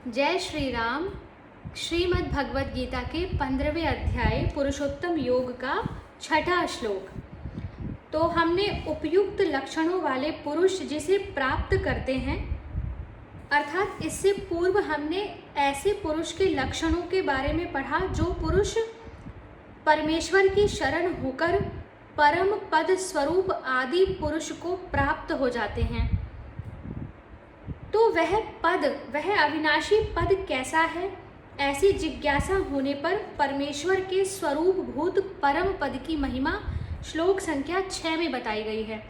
जय श्री राम। श्रीमद् भगवद गीता के 15वें अध्याय पुरुषोत्तम योग का 6ठा श्लोक। तो हमने उपयुक्त लक्षणों वाले पुरुष जिसे प्राप्त करते हैं, अर्थात इससे पूर्व हमने ऐसे पुरुष के लक्षणों के बारे में पढ़ा जो पुरुष परमेश्वर की शरण होकर परम पद स्वरूप आदि पुरुष को प्राप्त हो जाते हैं। तो वह अविनाशी पद कैसा है? ऐसी जिज्ञासा होने पर परमेश्वर के स्वरूप भूत परम पद की महिमा श्लोक संख्या 6 में बताई गई है।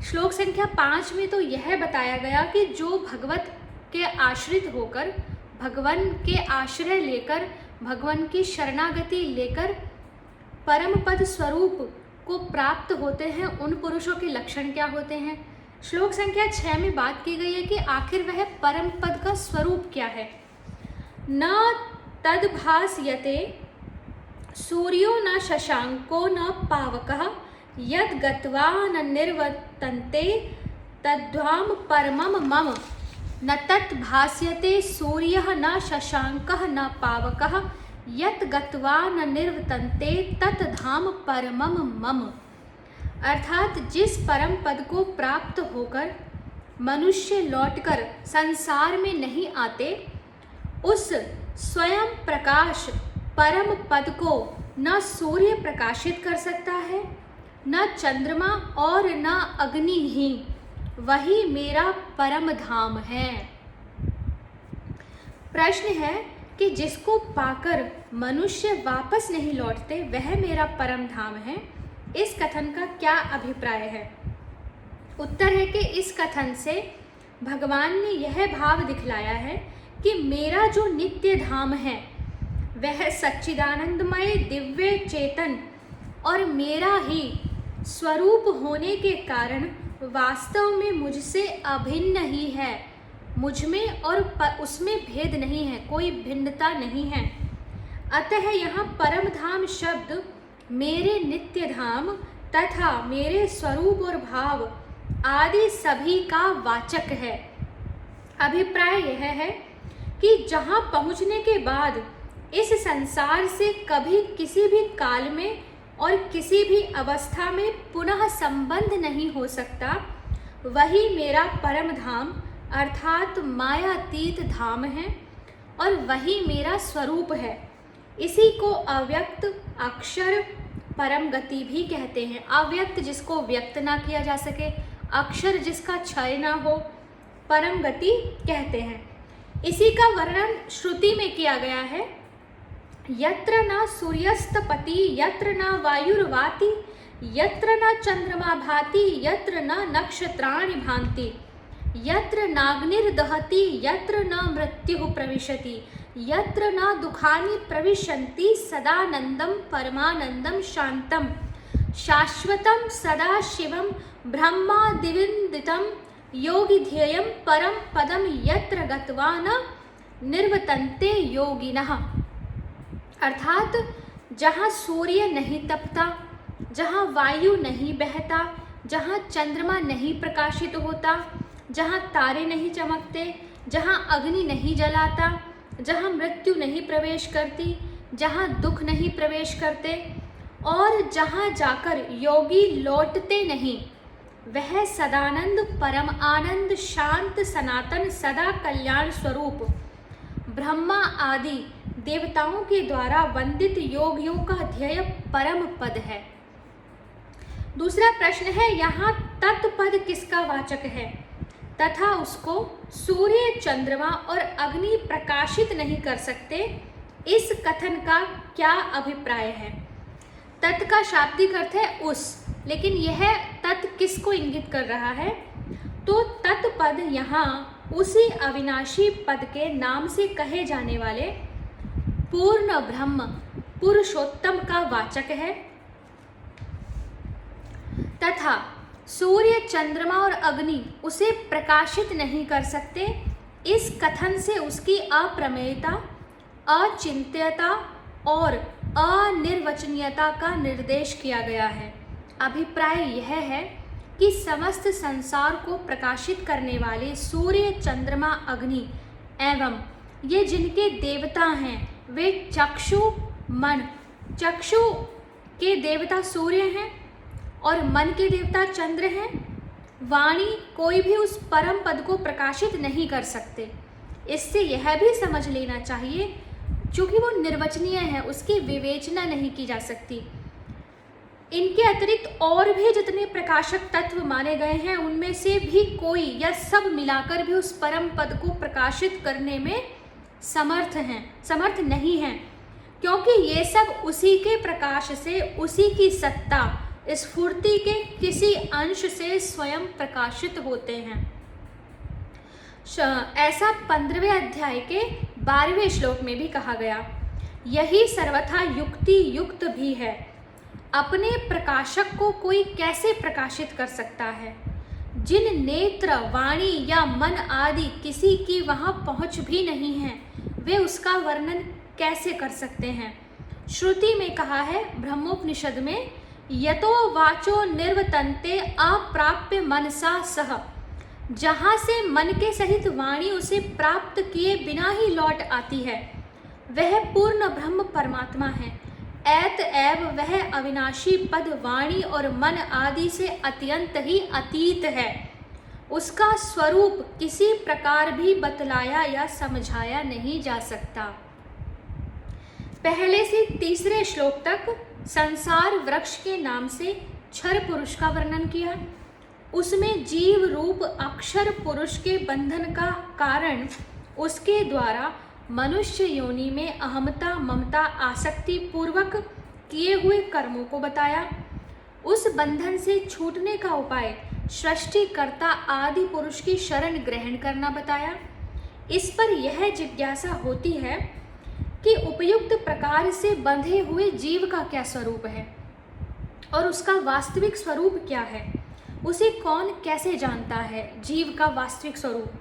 श्लोक संख्या 5 में तो यह बताया गया कि जो भगवत के आश्रित होकर, भगवान के आश्रय लेकर, भगवान की शरणागति लेकर परम पद स्वरूप को प्राप्त होते हैं, उन पुरुषों के लक्षण क्या होते हैं। श्लोक संख्या 6 में बात की गई है कि आखिर वह परम पद का स्वरूप क्या है। न तद्भासयते सूर्यो न शशांको न पावकः यद् गत्वा न निर्वर्तन्ते तद्धाम परमम मम। न तद्भास्यते सूर्यः न शशांकः न पावकः यत् गत्वा न निर्वर्तन्ते तद्धाम परमम मम। अर्थात जिस परम पद को प्राप्त होकर मनुष्य लौटकर संसार में नहीं आते, उस स्वयं प्रकाश परम पद को न सूर्य प्रकाशित कर सकता है, न चंद्रमा और न अग्नि ही। वही मेरा परम धाम है। प्रश्न है कि जिसको पाकर मनुष्य वापस नहीं लौटते, वह मेरा परम धाम है। इस कथन का क्या अभिप्राय है? उत्तर है कि इस कथन से भगवान ने यह भाव दिखलाया है कि मेरा जो नित्य धाम है वह सच्चिदानंदमय दिव्य चेतन और मेरा ही स्वरूप होने के कारण वास्तव में मुझसे अभिन्न ही है। मुझ में और उसमें भेद नहीं है, कोई भिन्नता नहीं है। अतः यहाँ परम धाम शब्द मेरे नित्य धाम तथा मेरे स्वरूप और भाव आदि सभी का वाचक है। अभिप्राय यह है कि जहाँ पहुँचने के बाद इस संसार से कभी किसी भी काल में और किसी भी अवस्था में पुनः संबंध नहीं हो सकता, वही मेरा परम धाम अर्थात मायातीत धाम है और वही मेरा स्वरूप है। इसी को अव्यक्त, अक्षर, परम गति भी कहते हैं। अव्यक्त जिसको व्यक्त ना किया जा सके, अक्षर जिसका क्षय ना हो, परम गति कहते हैं। इसी का वर्णन श्रुति में किया गया है। यत्र न सूर्यस्तपति यत्र न वायुर्वाति यत्र न चंद्रमा भाति यत्र न नक्षत्राणि भान्ति यत्र नाग्निर्दहति यत्र न मृत्युः प्रविशति यत्र न दुखानि प्रविशन्ति सदानंदम परमानंदम शांतम शाश्वतम सदा शिवम ब्रह्मादिविन्दितं योगी ध्येयं परम पदम यत्र गत्वा न निर्वर्तन्ते योगिनः। अर्थात जहाँ सूर्य नहीं तपता, जहाँ वायु नहीं बहता, जहाँ चंद्रमा नहीं प्रकाशित होता, जहाँ तारे नहीं चमकते, जहाँ अग्नि नहीं जलाता, जहाँ मृत्यु नहीं प्रवेश करती, जहाँ दुख नहीं प्रवेश करते और जहाँ जाकर योगी लौटते नहीं, वह सदानंद परम आनंद शांत सनातन सदा कल्याण स्वरूप ब्रह्मा आदि देवताओं के द्वारा वंदित योगियों का ध्येय परम पद है। दूसरा प्रश्न है, यहाँ तत्पद किसका वाचक है तथा उसको सूर्य, चंद्रमा और अग्नि प्रकाशित नहीं कर सकते, इस कथन का क्या अभिप्राय है? तत् का शाब्दिक अर्थ है उस, लेकिन यह तत् किसको इंगित कर रहा है? तो तत्पद यहाँ उसी अविनाशी पद के नाम से कहे जाने वाले पूर्ण ब्रह्म पुरुषोत्तम का वाचक है तथा सूर्य, चंद्रमा और अग्नि उसे प्रकाशित नहीं कर सकते। इस कथन से उसकी अप्रमेयता, अचिंत्यता और अनिर्वचनीयता का निर्देश किया गया है। अभिप्राय यह है कि समस्त संसार को प्रकाशित करने वाले सूर्य, चंद्रमा, अग्नि एवं ये जिनके देवता हैं वे चक्षु मन, चक्षु के देवता सूर्य हैं और मन के देवता चंद्र हैं। वाणी कोई भी उस परम पद को प्रकाशित नहीं कर सकते। इससे यह भी समझ लेना चाहिए, चूंकि वो निर्वचनीय है, उसकी विवेचना नहीं की जा सकती। इनके अतिरिक्त और भी जितने प्रकाशक तत्व माने गए हैं उनमें से भी कोई या सब मिलाकर भी उस परम पद को प्रकाशित करने में समर्थ नहीं हैं, क्योंकि ये सब उसी के प्रकाश से, उसी की सत्ता, स्फूर्ति के किसी अंश से स्वयं प्रकाशित होते हैं। ऐसा 15वें अध्याय के 12वें श्लोक में भी कहा गया। यही सर्वथा युक्ति युक्त भी है। अपने प्रकाशक को कोई कैसे प्रकाशित कर सकता है? जिन नेत्र, वाणी या मन आदि किसी की वहाँ पहुँच भी नहीं है, वे उसका वर्णन कैसे कर सकते हैं? श्रुति में कहा है ब्रह्मोपनिषद में, यतो वाचो निर्वतन्ते अप्राप्य मनसा सह, जहाँ से मन के सहित वाणी उसे प्राप्त किए बिना ही लौट आती है, वह पूर्ण ब्रह्म परमात्मा है। एतएव वह अविनाशी पद वाणी और मन आदि से अत्यंत ही अतीत है। उसका स्वरूप किसी प्रकार भी बतलाया या समझाया नहीं जा सकता। पहले से तीसरे श्लोक तक संसार वृक्ष के नाम से क्षर पुरुष का वर्णन किया। उसमें जीव रूप अक्षर पुरुष के बंधन का कारण उसके द्वारा मनुष्य योनि में अहमता, ममता, आसक्ति पूर्वक किए हुए कर्मों को बताया। उस बंधन से छूटने का उपाय सृष्टिकर्ता आदि पुरुष की शरण ग्रहण करना बताया। इस पर यह जिज्ञासा होती है कि उपयुक्त प्रकार से बंधे हुए जीव का क्या स्वरूप है और उसका वास्तविक स्वरूप क्या है, उसे कौन कैसे जानता है, जीव का वास्तविक स्वरूप।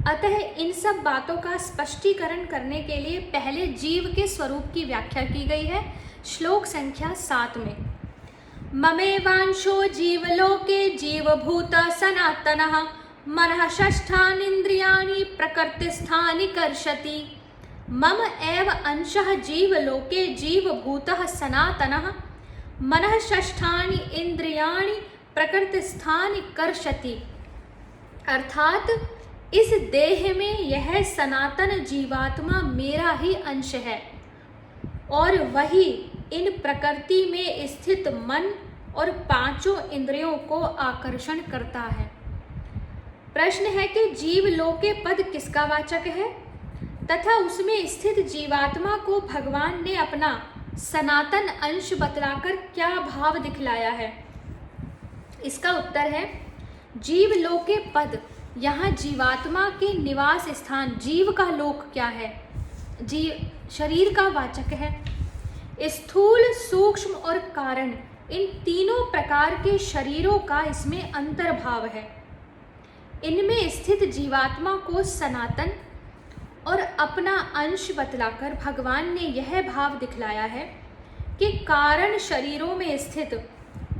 अतः इन सब बातों का स्पष्टीकरण करने के लिए पहले जीव के स्वरूप की व्याख्या की गई है श्लोक संख्या 7 में। ममेवांशो जीवलोके जीवभूत सनातनः मनः षष्ठानीन्द्रियाणि प्रकृतिस्थानि कर्षति। मम एव अंशः जीवलोके जीवभूतः सनातनः मनः षष्ठानि इंद्रियाणि प्रकृतिस्थानि कर्षति। अर्थात इस देह में यह सनातन जीवात्मा मेरा ही अंश है और वही इन प्रकृति में स्थित मन और पांचों इंद्रियों को आकर्षण करता है। प्रश्न है कि जीवलोके पद किसका वाचक है तथा उसमें स्थित जीवात्मा को भगवान ने अपना सनातन अंश बतलाकर क्या भाव दिखलाया है? इसका उत्तर है जीवलोके पद यहाँ जीवात्मा के निवास स्थान, जीव का लोक क्या है? जीव शरीर का वाचक है। स्थूल, सूक्ष्म और कारण, इन तीनों प्रकार के शरीरों का इसमें अंतर्भाव है। इनमें स्थित जीवात्मा को सनातन और अपना अंश बतलाकर भगवान ने यह भाव दिखलाया है कि कारण शरीरों में स्थित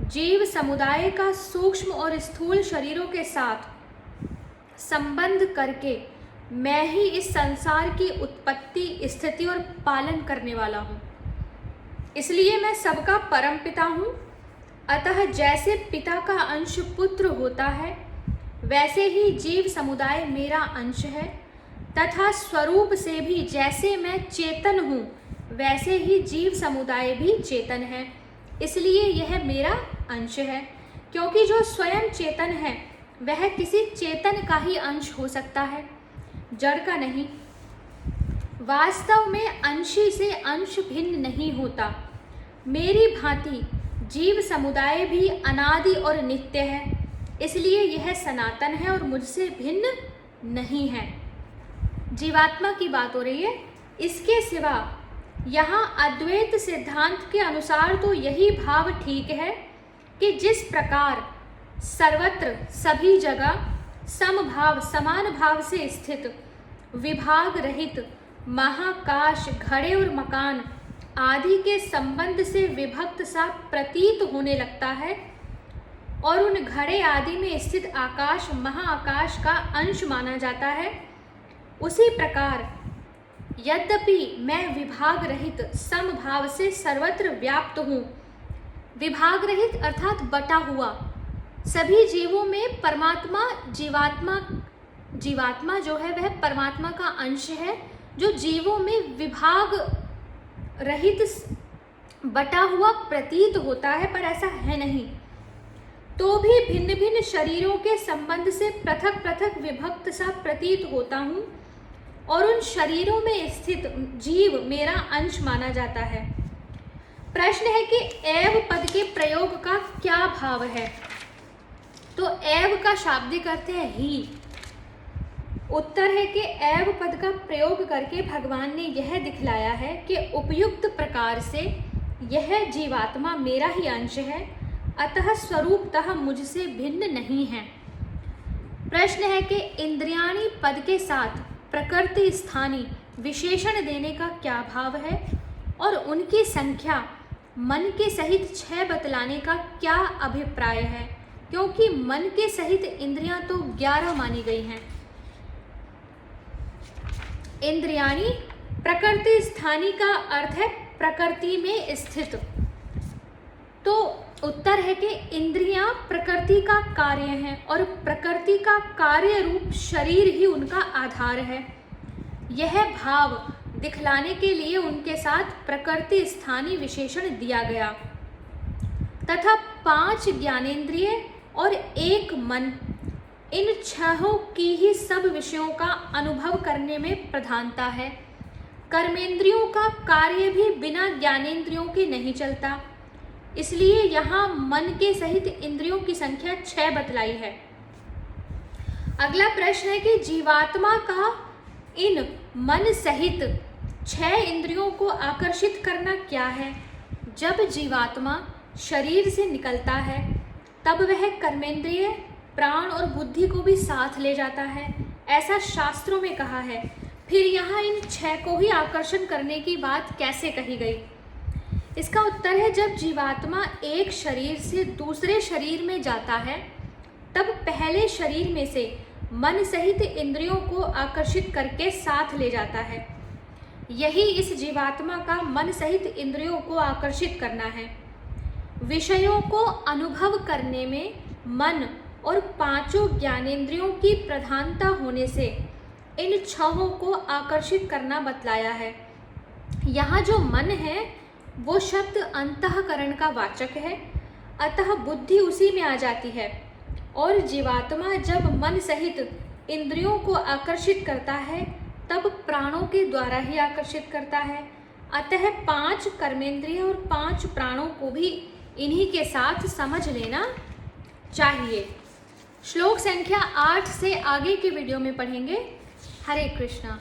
जीव समुदाय का सूक्ष्म और स्थूल शरीरों के साथ संबंध करके मैं ही इस संसार की उत्पत्ति, स्थिति और पालन करने वाला हूँ। इसलिए मैं सबका परम पिता हूँ। अतः जैसे पिता का अंश पुत्र होता है, वैसे ही जीव समुदाय मेरा अंश है तथा स्वरूप से भी जैसे मैं चेतन हूँ, वैसे ही जीव समुदाय भी चेतन है। इसलिए यह मेरा अंश है, क्योंकि जो स्वयं चेतन है वह किसी चेतन का ही अंश हो सकता है, जड़ का नहीं। वास्तव में अंशी से अंश भिन्न नहीं होता। मेरी भांति जीव समुदाय भी अनादि और नित्य है, इसलिए यह सनातन है और मुझसे भिन्न नहीं है। जीवात्मा की बात हो रही है। इसके सिवा यहाँ अद्वैत सिद्धांत के अनुसार तो यही भाव ठीक है कि जिस प्रकार सर्वत्र सभी जगह समभाव, समान भाव से स्थित, विभाग रहित महाकाश, घड़े और मकान आदि के संबंध से विभक्त सा प्रतीत होने लगता है और उन घड़े आदि में स्थित आकाश महाआकाश का अंश माना जाता है, उसी प्रकार यद्यपि मैं विभाग रहित समभाव से सर्वत्र व्याप्त हूँ, विभाग रहित अर्थात बटा हुआ, सभी जीवों में परमात्मा जीवात्मा जो है वह परमात्मा का अंश है, जो जीवों में विभाग रहित बटा हुआ प्रतीत होता है, पर ऐसा है नहीं। तो भी भिन्न भिन्न शरीरों के संबंध से पृथक पृथक विभक्त सा प्रतीत होता हूँ और उन शरीरों में स्थित जीव मेरा अंश माना जाता है। प्रश्न है कि एव पद के प्रयोग का क्या भाव है? तो एव का शाब्दिक अर्थ है ही। उत्तर है कि एव पद का प्रयोग करके भगवान ने यह दिखलाया है कि उपयुक्त प्रकार से यह जीवात्मा मेरा ही अंश है, अतः स्वरूपतः मुझसे भिन्न नहीं है। प्रश्न है कि इंद्रियाणी पद के साथ प्रकृति स्थानी विशेषण देने का क्या भाव है और उनकी संख्या मन के सहित 6 बतलाने का क्या अभिप्राय है, क्योंकि मन के सहित इंद्रियां तो 11 मानी गई हैं। इंद्रियाणी प्रकृति स्थानी का अर्थ है प्रकृति में स्थित। तो उत्तर है कि इंद्रियां प्रकृति का कार्य हैं और प्रकृति का कार्य रूप शरीर ही उनका आधार है। यह भाव दिखलाने के लिए उनके साथ प्रकृति स्थानी विशेषण दिया गया तथा 5 ज्ञानेंद्रिय और 1 मन, इन 6 की ही सब विषयों का अनुभव करने में प्रधानता है। कर्मेंद्रियों का कार्य भी बिना ज्ञानेंद्रियों के नहीं चलता, इसलिए यहाँ मन के सहित इंद्रियों की संख्या 6 बतलाई है। अगला प्रश्न है कि जीवात्मा का इन मन सहित 6 इंद्रियों को आकर्षित करना क्या है? जब जीवात्मा शरीर से निकलता है तब वह कर्मेंद्रिय, प्राण और बुद्धि को भी साथ ले जाता है, ऐसा शास्त्रों में कहा है। फिर यहाँ इन 6 को ही आकर्षण करने की बात कैसे कही गई? इसका उत्तर है, जब जीवात्मा एक शरीर से दूसरे शरीर में जाता है तब पहले शरीर में से मन सहित इंद्रियों को आकर्षित करके साथ ले जाता है। यही इस जीवात्मा का मन सहित इंद्रियों को आकर्षित करना है। विषयों को अनुभव करने में मन और 5 ज्ञानेंद्रियों की प्रधानता होने से इन 6 को आकर्षित करना बतलाया है। यहाँ जो मन है वो शब्द अंतःकरण का वाचक है, अतः बुद्धि उसी में आ जाती है और जीवात्मा जब मन सहित इंद्रियों को आकर्षित करता है तब प्राणों के द्वारा ही आकर्षित करता है। अतः 5 कर्मेंद्रिय और 5 प्राणों को भी इन्हीं के साथ समझ लेना चाहिए। श्लोक संख्या 8 से आगे के वीडियो में पढ़ेंगे। हरे कृष्णा।